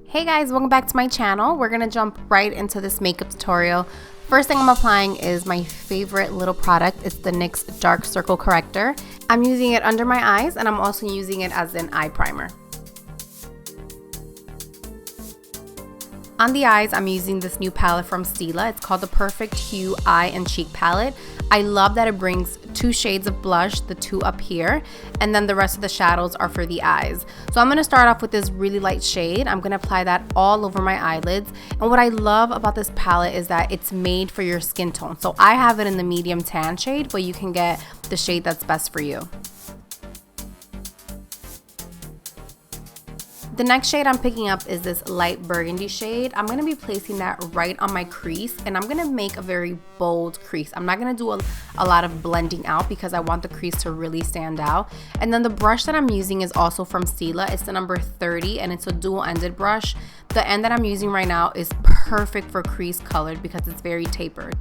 Hey guys, welcome back to my channel. We're gonna jump right into this makeup tutorial. First thing I'm applying is my favorite little product. It's the NYX Dark Circle Corrector. I'm using it under my eyes and I'm also using it as an eye primer. On the eyes, I'm using this new palette from Stila. It's called the Perfect Hue Eye and Cheek Palette. I love that it brings two shades of blush, the two up here, and then the rest of the shadows are for the eyes. So I'm going to start off with this really light shade. I'm going to apply that all over my eyelids. And what I love about this palette is that it's made for your skin tone. So I have it in the medium tan shade, but you can get the shade that's best for you. The next shade I'm picking up is this light burgundy shade. I'm going to be placing that right on my crease, and I'm going to make a very bold crease. I'm not going to do a lot of blending out because I want the crease to really stand out. And then the brush that I'm using is also from Stila. It's the number 30 and it's a dual-ended brush. The end that I'm using right now is perfect for crease colored because it's very tapered.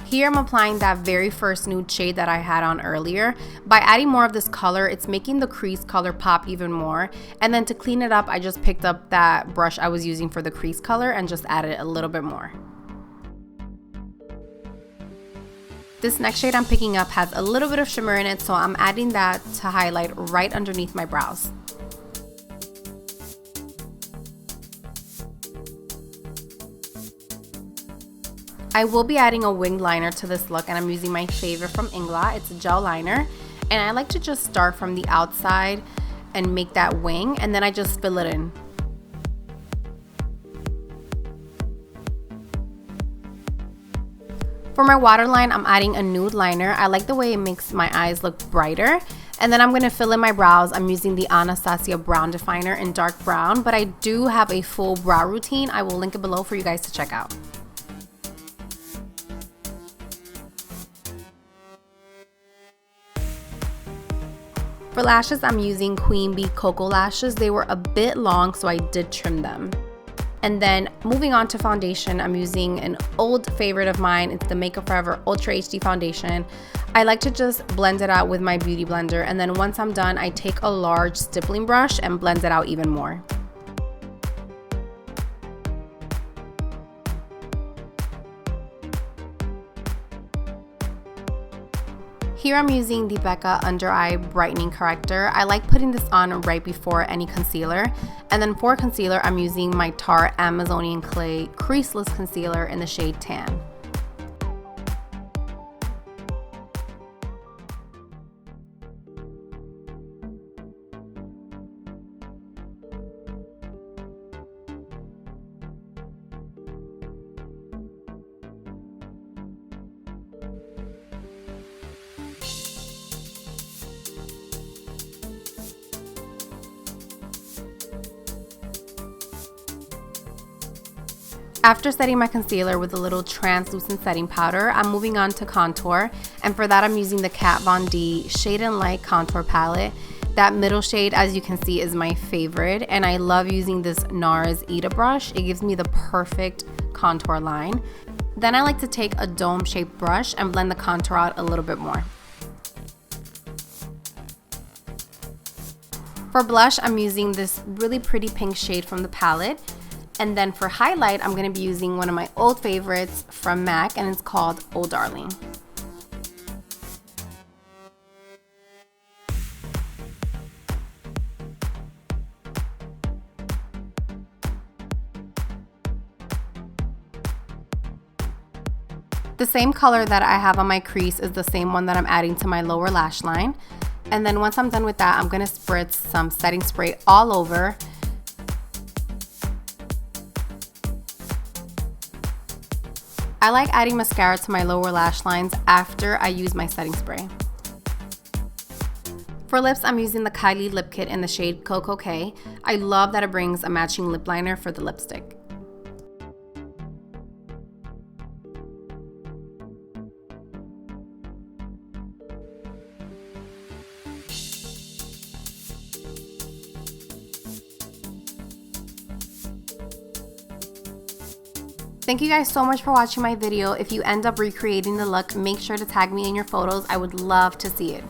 Here I'm applying that very first nude shade that I had on earlier. By adding more of this color, it's making the crease color pop even more. And then to clean it up, I just picked up that brush I was using for the crease color and just added a little bit more. This next shade I'm picking up has a little bit of shimmer in it, so I'm adding that to highlight right underneath my brows. I will be adding a winged liner to this look, and I'm using my favorite from Inglot. It's a gel liner, and I like to just start from the outside and make that wing, and then I just fill it in. For my waterline, I'm adding a nude liner. I like the way it makes my eyes look brighter. And then I'm going to fill in my brows. I'm using the Anastasia brow definer in dark brown, but I do have a full brow routine. I will link it below for you guys to check out. For lashes, I'm using Queen Bee Koko lashes. They were a bit long, so I did trim them. And then moving on to foundation, I'm using an old favorite of mine. It's the Makeup Forever Ultra HD foundation. I like to just blend it out with my beauty blender, and then once I'm done, I take a large stippling brush and blend it out even more. Here I'm using the Becca Under Eye Brightening Corrector. I like putting this on right before any concealer. And then for concealer, I'm using my Tarte Amozonian Clay Creaseless Concealer in the shade Tan. After setting my concealer with a little translucent setting powder, I'm moving on to contour, and for that I'm using the Kat Von D Shade and Light Contour Palette. That middle shade, as you can see, is my favorite, and I love using this NARS Ita brush. It gives me the perfect contour line. Then I like to take a dome-shaped brush and blend the contour out a little bit more. For blush, I'm using this really pretty pink shade from the palette. And then for highlight, I'm going to be using one of my old favorites from MAC, and it's called Oh Darling. The same color that I have on my crease is the same one that I'm adding to my lower lash line. And then once I'm done with that, I'm going to spritz some setting spray all over. I like adding mascara to my lower lash lines after I use my setting spray. For lips, I'm using the Kylie Lip Kit in the shade Koko K. I love that it brings a matching lip liner for the lipstick. Thank you guys so much for watching my video. If you end up recreating the look, make sure to tag me in your photos. I would love to see it.